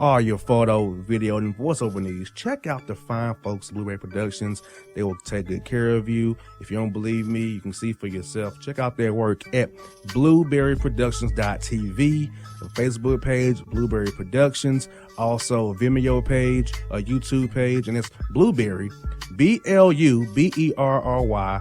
all your photo, video, and voiceover needs, check out the fine folks at Blueberry Productions. They will take good care of you. If you don't believe me, you can see for yourself. Check out their work at blueberryproductions.tv, the Facebook page, Blueberry Productions, also a Vimeo page, a YouTube page, and it's Blueberry, BLUBERRY,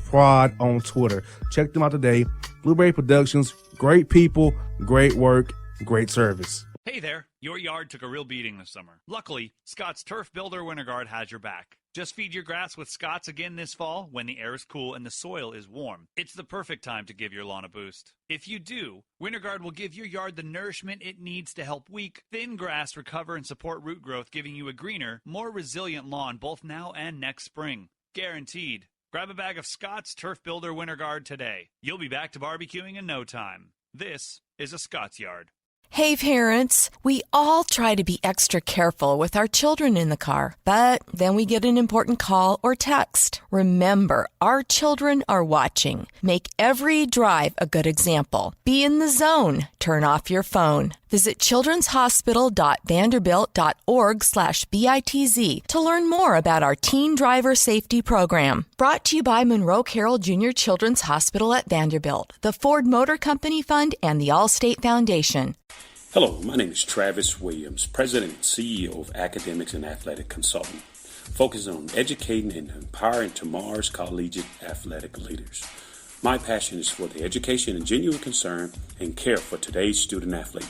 Prod on Twitter. Check them out today. Blueberry Productions, great people, great work, great service. Hey there, your yard took a real beating this summer. Luckily, Scott's Turf Builder Winter Guard has your back. Just feed your grass with Scott's again this fall when the air is cool and the soil is warm. It's the perfect time to give your lawn a boost. If you do, Winter Guard will give your yard the nourishment it needs to help weak, thin grass recover and support root growth, giving you a greener, more resilient lawn both now and next spring. Guaranteed. Grab a bag of Scott's Turf Builder Winter Guard today. You'll be back to barbecuing in no time. This is a Scott's Yard. Hey parents, we all try to be extra careful with our children in the car, but then we get an important call or text. Remember, our children are watching. Make every drive a good example. Be in the zone. Turn off your phone. Visit childrenshospital.vanderbilt.org/BITZ to learn more about our teen driver safety program. Brought to you by Monroe Carroll Jr. Children's Hospital at Vanderbilt, the Ford Motor Company Fund, and the Allstate Foundation. Hello, my name is Travis Williams, President and CEO of Academics and Athletic Consulting, focusing on educating and empowering tomorrow's collegiate athletic leaders. My passion is for the education and genuine concern and care for today's student athlete.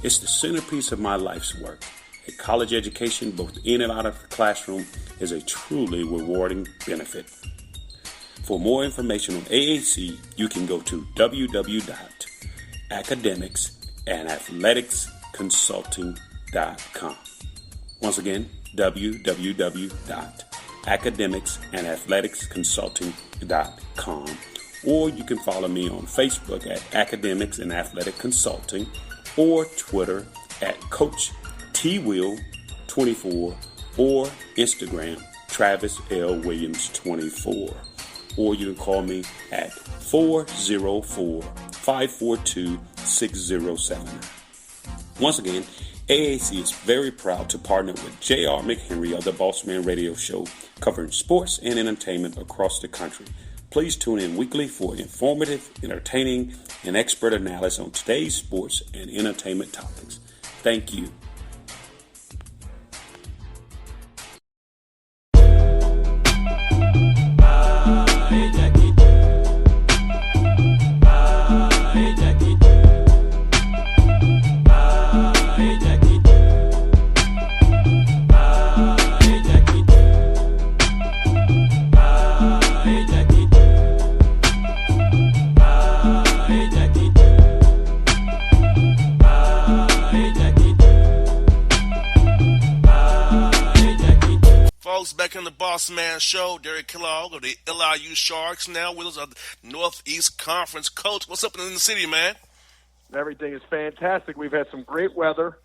It's the centerpiece of my life's work. A college education, both in and out of the classroom, is a truly rewarding benefit. For more information on AAC, you can go to www.academicsandathleticsconsulting.com. Once again, www.academicsandathleticsconsulting.com. Or you can follow me on Facebook at Academics and Athletic Consulting, or Twitter at Coach TWill24, or Instagram Travis L. Williams 24. Or you can call me at 404-542-6079. Once again, AAC is very proud to partner with J.R. McHenry of the Bossman Radio Show, covering sports and entertainment across the country. Please tune in weekly for informative, entertaining, and expert analysis on today's sports and entertainment topics. Thank you. Back in the Bossman Show, Derek Kellogg of the LIU Sharks, now with us of the Northeast Conference. Coach, what's up in the city, man? Everything is fantastic. We've had some great weather.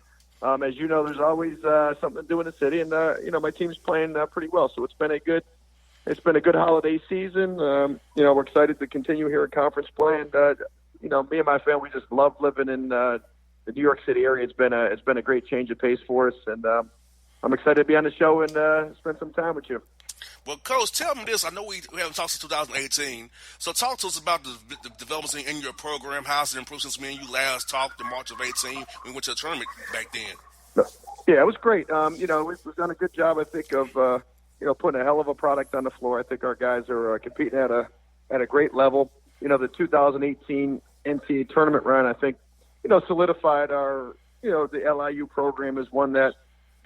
As you know, there's always something to do in the city, and my team's playing pretty well. So it's been a good holiday season. We're excited to continue here at conference play, and me and my family just love living in the New York City area. It's been a great change of pace for us, and I'm excited to be on the show and spend some time with you. Well, Coach, tell me this. I know we haven't talked since 2018. So talk to us about the developments in your program. How's it improved since me and you last talked in March of 18? We went to a tournament back then. Yeah, it was great. We've done a good job, I think, of putting a hell of a product on the floor. I think our guys are competing at a great level. The 2018 NCAA tournament run, I think, solidified our, the LIU program is one that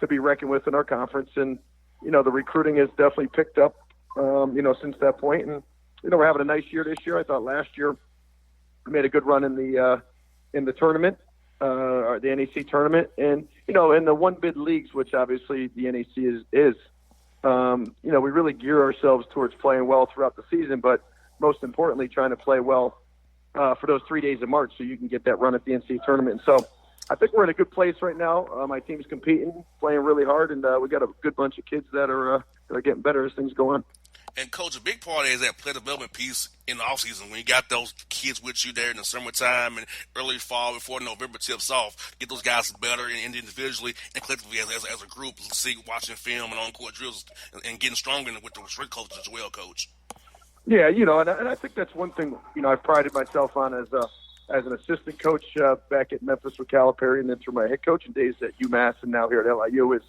to be reckoned with in our conference, and the recruiting has definitely picked up since that point, and we're having a nice year this year. I thought last year we made a good run in the tournament, or the NEC tournament, and in the one bid leagues, which obviously the NEC is we really gear ourselves towards playing well throughout the season, but most importantly trying to play well for those 3 days of March so you can get that run at the NCAA tournament. And so I think we're in a good place right now. My team's competing, playing really hard, and we got a good bunch of kids that are getting better as things go on. And, Coach, a big part is that player development piece in the offseason when you got those kids with you there in the summertime and early fall before November tips off. Get those guys better and individually and collectively as a group, see, watching film and on-court drills and getting stronger with the strength coaches as well, Coach. Yeah, and I think that's one thing, I've prided myself on as an assistant coach back at Memphis with Calipari and then through my head coaching days at UMass and now here at LIU is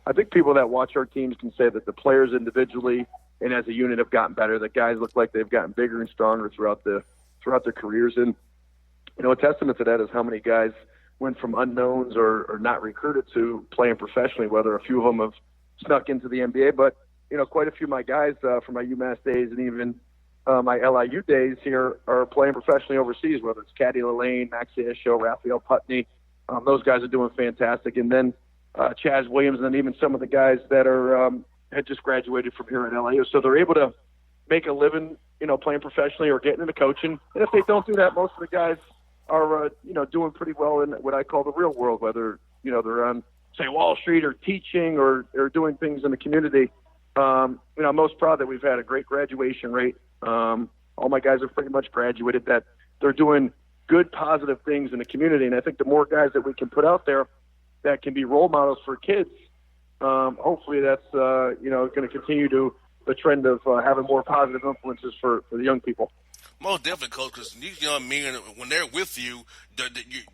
I think people that watch our teams can say that the players individually and as a unit have gotten better. The guys look like they've gotten bigger and stronger throughout their careers. And, a testament to that is how many guys went from unknowns or not recruited to playing professionally, whether a few of them have snuck into the NBA. But, quite a few of my guys from my UMass days and even my LIU days here are playing professionally overseas, whether it's Caddy Lane, Max Asho, Raphael Putney. Those guys are doing fantastic. And then Chaz Williams and then even some of the guys that are had just graduated from here at LIU. So they're able to make a living, playing professionally or getting into coaching. And if they don't do that, most of the guys are, doing pretty well in what I call the real world, whether, they're on, say, Wall Street or teaching or doing things in the community. I'm most proud that we've had a great graduation rate. All my guys have pretty much graduated, that they're doing good, positive things in the community. And I think the more guys that we can put out there that can be role models for kids, hopefully that's, going to continue the trend of having more positive influences for the young people. Most definitely, Coach, because these young men, when they're with you,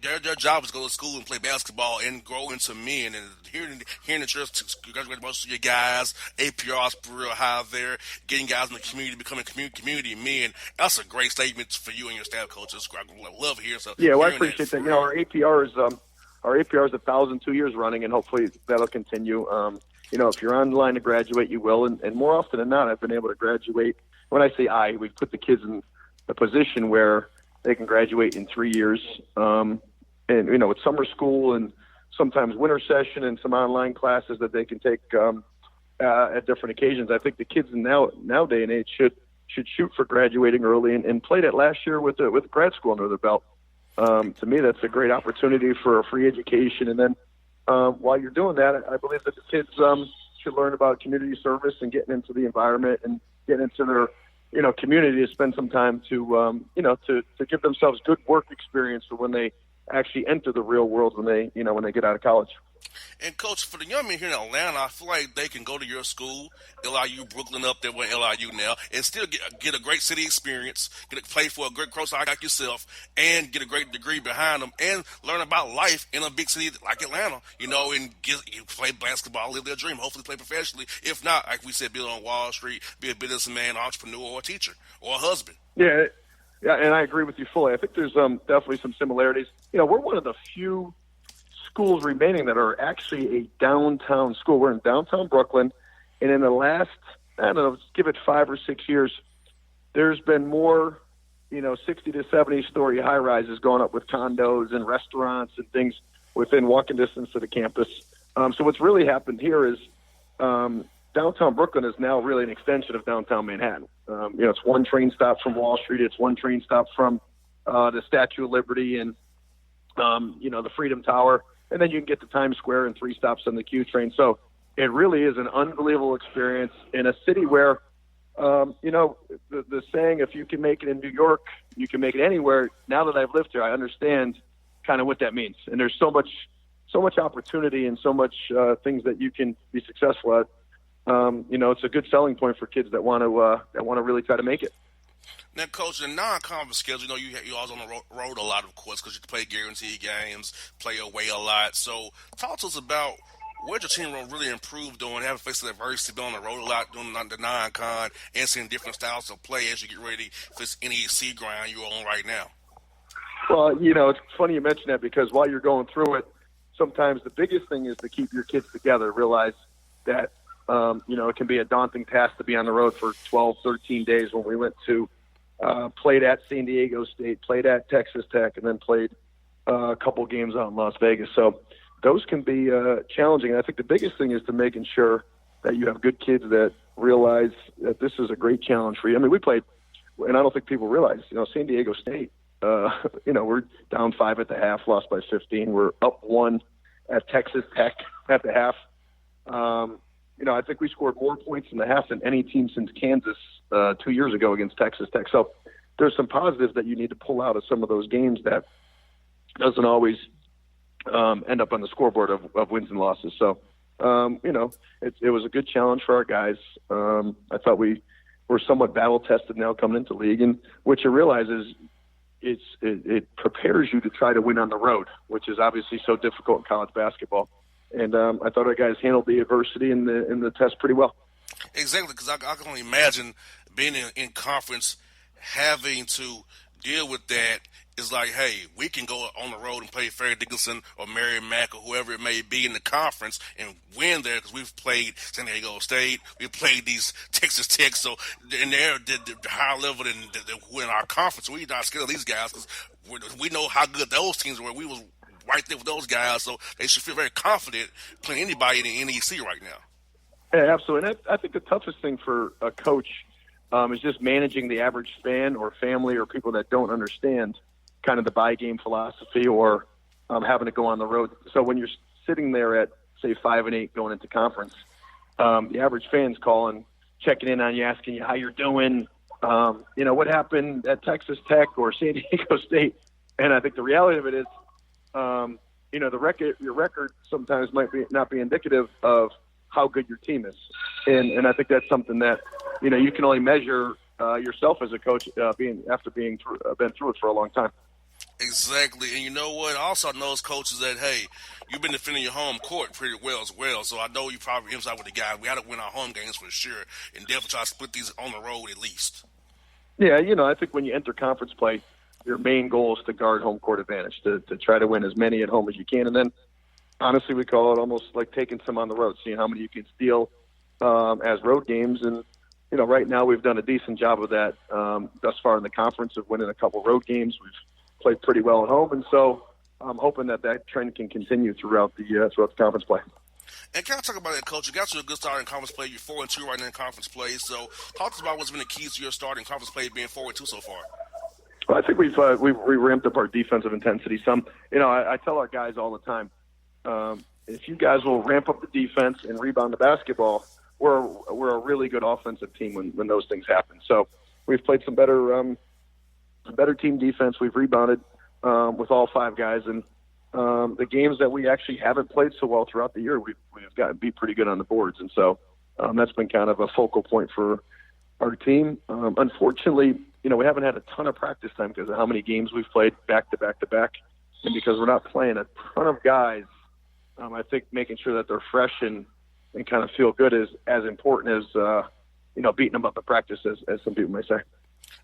their job is to go to school and play basketball and grow into men. And hearing that you're graduating most of your guys, APR's real high there, getting guys in the community, becoming community men, that's a great statement for you and your staff, Coach. I love hearing so. Yeah, well, I appreciate that. Our APR is 1,000 2 years running, and hopefully that'll continue. If you're on the line to graduate, you will. And more often than not, I've been able to graduate. When I say we put the kids in a position where they can graduate in 3 years. And, with summer school and sometimes winter session and some online classes that they can take at different occasions. I think the kids nowadays and age should shoot for graduating early and play that last year with grad school under their belt. To me, that's a great opportunity for a free education. And then while you're doing that, I believe that the kids should learn about community service and getting into the environment and getting into their community to spend some time to give themselves good work experience for when they actually enter the real world when they get out of college. And, Coach, for the young men here in Atlanta, I feel like they can go to your school, LIU, Brooklyn up there with LIU now, and still get a great city experience, get to play for a great coach like yourself, and get a great degree behind them, and learn about life in a big city like Atlanta, and play basketball, live their dream, hopefully play professionally. If not, like we said, be on Wall Street, be a businessman, entrepreneur, or a teacher, or a husband. Yeah, and I agree with you fully. I think there's definitely some similarities. We're one of the few schools remaining that are actually a downtown school. We're in downtown Brooklyn, and in the last, give it 5 or 6 years, there's been more, 60 to 70 story high rises going up with condos and restaurants and things within walking distance to the campus. So what's really happened here is downtown Brooklyn is now really an extension of downtown Manhattan. It's one train stop from Wall Street. It's one train stop from the Statue of Liberty and, the Freedom Tower. And then you can get to Times Square and 3 stops on the Q train. So it really is an unbelievable experience in a city where, the saying, if you can make it in New York, you can make it anywhere. Now that I've lived here, I understand kind of what that means. And there's so much opportunity and so much things that you can be successful at. It's a good selling point for kids that want to really try to make it. Now, Coach, the non-conference schedule, you always on the road a lot, of course, because you play guaranteed games, play away a lot. So talk to us about where your team really improved on having faced adversity, being on the road a lot, doing the non-con, and seeing different styles of play as you get ready for this NEC grind you're on right now. Well, it's funny you mention that because while you're going through it, sometimes the biggest thing is to keep your kids together, realize that, it can be a daunting task to be on the road for 12, 13 days when we went to played at San Diego State, played at Texas Tech, and then played a couple games out in Las Vegas. So those can be challenging. And I think the biggest thing is to making sure that you have good kids that realize that this is a great challenge for you. I mean, we played, and I don't think people realize, San Diego State, we're down 5 at the half, lost by 15. We're up 1 at Texas Tech at the half. I think we scored more points in the half than any team since Kansas 2 years ago against Texas Tech. So there's some positives that you need to pull out of some of those games that doesn't always end up on the scoreboard of wins and losses. So, it was a good challenge for our guys. I thought we were somewhat battle-tested now coming into league, and what you realize is it prepares you to try to win on the road, which is obviously so difficult in college basketball. And I thought our guys handled the adversity in the test pretty well. Exactly, because I can only imagine being in conference, having to deal with that. Is like, hey, we can go on the road and play Fair Dickinson or Mary Mack or whoever it may be in the conference and win there because we've played San Diego State, we've played these Texas Tech, so and they're the higher level than in our conference. So we're not scared of these guys because we know how good those teams were. We was right there with those guys, so they should feel very confident playing anybody in the NEC right now. Yeah, absolutely. And I think the toughest thing for a coach is just managing the average fan or family or people that don't understand kind of the buy game philosophy or having to go on the road. So when you're sitting there at, say, 5-8 going into conference, the average fan's calling, checking in on you, asking you how you're doing, what happened at Texas Tech or San Diego State. And I think the reality of it is, your record sometimes might not be indicative of how good your team is. And I think that's something that, you can only measure yourself as a coach been through it for a long time. Exactly. And you know what? I also know as coaches that, hey, you've been defending your home court pretty well as well. So I know you probably emphasize with the guy. We got to win our home games for sure and definitely try to split these on the road at least. Yeah, I think when you enter conference play, your main goal is to guard home court advantage, to try to win as many at home as you can. And then, honestly, we call it almost like taking some on the road, seeing how many you can steal as road games. And, right now we've done a decent job of that thus far in the conference of winning a couple road games. We've played pretty well at home, and so I'm hoping that trend can continue throughout the conference play. And can I talk about that, Coach? You got to a good start in conference play. You're 4-2 right now in conference play. So talk to us about what's been the keys to your start in conference play being 4-2 so far. Well, I think we ramped up our defensive intensity some. I tell our guys all the time, if you guys will ramp up the defense and rebound the basketball, we're a really good offensive team when those things happen. So we've played some better team defense. We've rebounded with all five guys, and the games that we actually haven't played so well throughout the year, we've gotten beat pretty good on the boards, and so that's been kind of a focal point for our team. Unfortunately, we haven't had a ton of practice time because of how many games we've played back to back to back, and because we're not playing a ton of guys. I think making sure that they're fresh and kind of feel good is as important as beating them up at practice, as some people may say.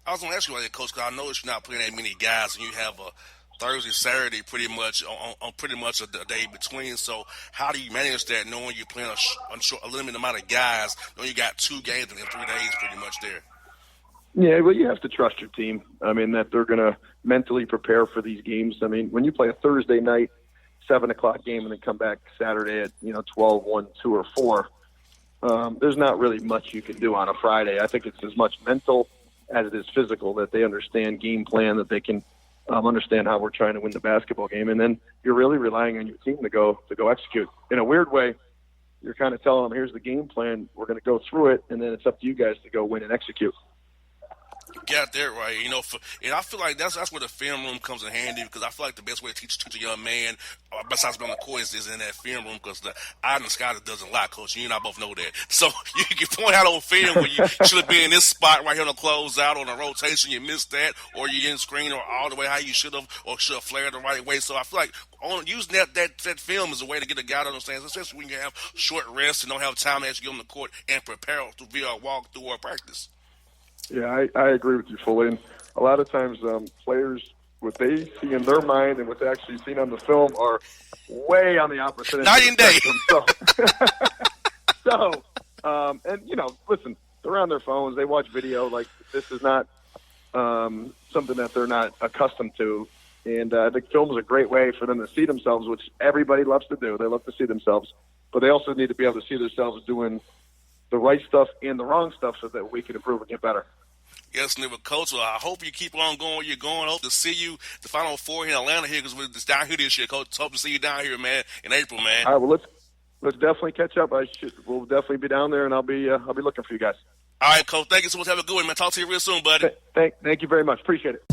I was going to ask you about that, Coach, because I noticed you're not playing that many guys, and you have a Thursday, Saturday pretty much on pretty much a day between. So how do you manage that, knowing you're playing a limited amount of guys, knowing you got 2 games in 3 days pretty much there? Yeah, well, you have to trust your team. I mean, that they're going to mentally prepare for these games. I mean, when you play a Thursday night, 7 o'clock game, and then come back Saturday at 12, 1, 2, or 4, there's not really much you can do on a Friday. I think it's as much mental as it is physical, that they understand game plan, that they can understand how we're trying to win the basketball game. And then you're really relying on your team to go execute. In a weird way, you're kind of telling them, here's the game plan, we're going to go through it, and then it's up to you guys to go win and execute. Got that right. And I feel like that's where the film room comes in handy, because I feel like the best way to teach a young man, besides being on the court, is in that film room, because the eye in the sky doesn't lie, Coach. You and I both know that. So you can point out on film where you should have been in this spot right here on the closeout on a rotation. You missed that, or you didn't screen or all the way how you should have, or should have flared the right way. So I feel like using that film is a way to get a guy to understand, especially when you have short rest and don't have time to actually get on the court and prepare via a walkthrough or practice. Yeah, I agree with you fully. And a lot of times players, what they see in their mind and what they actually seen on the film are way on the opposite end. Night and day. Listen, they're on their phones. They watch video. Like, this is not something that they're not accustomed to. And I think film is a great way for them to see themselves, which everybody loves to do. They love to see themselves. But they also need to be able to see themselves doing the right stuff and the wrong stuff so that we can improve and get better. Yes, Never, Coach. Well, I hope you keep on going where you're going. I hope to see you the Final Four here in Atlanta here, because we're just down here this year, Coach. Hope to see you down here, man, in April, man. All right, well, let's definitely catch up. We'll definitely be down there, and I'll be looking for you guys. All right, Coach. Thank you so much. Have a good one, man. Talk to you real soon, buddy. Thank you very much. Appreciate it.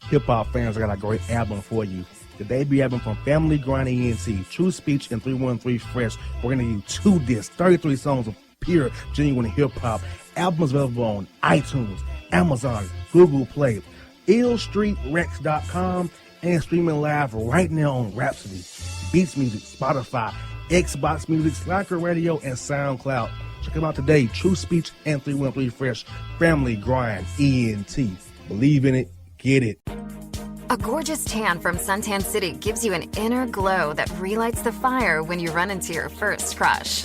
Hip-hop fans, I got a great album for you. The debut album from Family Grind ENT, True Speech and 313 Fresh. We're going to give you 2 discs, 33 songs of pure, genuine hip-hop. Album is available on iTunes, Amazon, Google Play, illstreetrex.com, and streaming live right now on Rhapsody, Beats Music, Spotify, Xbox Music, Slacker Radio, and SoundCloud. Check them out today, True Speech and 313 Fresh, Family Grind ENT. Believe in it, get it. A gorgeous tan from Suntan City gives you an inner glow that relights the fire when you run into your first crush.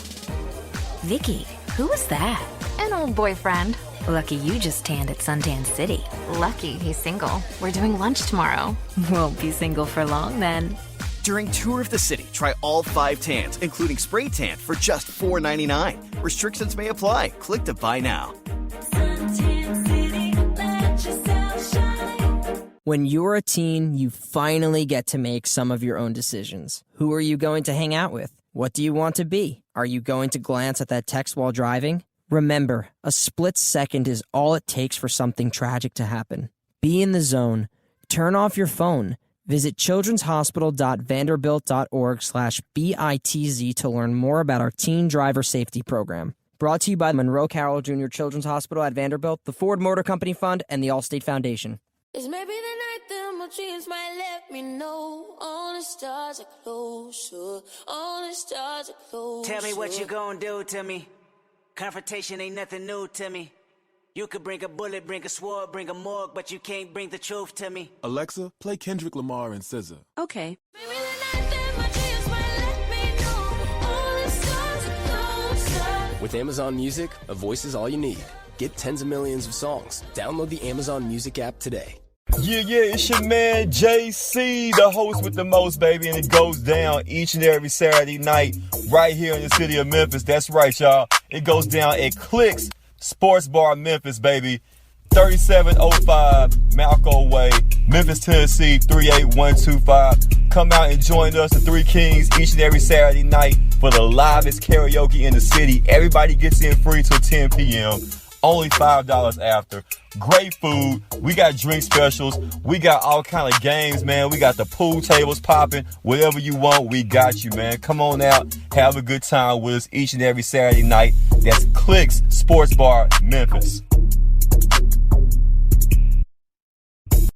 Vicky, who was that? An old boyfriend. Lucky you just tanned at Suntan City. Lucky he's single. We're doing lunch tomorrow. Won't be single for long then. During Tour of the City, try all 5 tans, including spray tan, for just $4.99. Restrictions may apply. Click to buy now. Suntan City, let yourself shine. When you're a teen, you finally get to make some of your own decisions. Who are you going to hang out with? What do you want to be? Are you going to glance at that text while driving? Remember, a split second is all it takes for something tragic to happen. Be in the zone. Turn off your phone. Visit childrenshospital.vanderbilt.org/BITZ to learn more about our teen driver safety program. Brought to you by Monroe Carroll Jr. Children's Hospital at Vanderbilt, the Ford Motor Company Fund, and the Allstate Foundation. It's maybe the night that my dreams might let me know. All the stars are closer. All the stars are closer. Tell me what you gonna do to me. Confrontation ain't nothing new to me. You could bring a bullet, bring a sword, bring a morgue, but you can't bring the truth to me. Alexa, play Kendrick Lamar and SZA. Okay. Maybe the night that my dreams might let me know. All the stars are closer. With Amazon Music, a voice is all you need. Get tens of millions of songs. Download the Amazon Music app today. Yeah, it's your man JC, the host with the most, baby, and it goes down each and every Saturday night right here in the city of Memphis. That's right, y'all. It goes down at Clicks Sports Bar Memphis, baby. 3705 Malco Way, Memphis, Tennessee, 38125. Come out and join us, the Three Kings, each and every Saturday night for the livest karaoke in the city. Everybody gets in free till 10 p.m. Only $5 after. Great food. We got drink specials. We got all kind of games, man. We got the pool tables popping. Whatever you want, we got you, man. Come on out. Have a good time with us each and every Saturday night. That's Clicks Sports Bar, Memphis.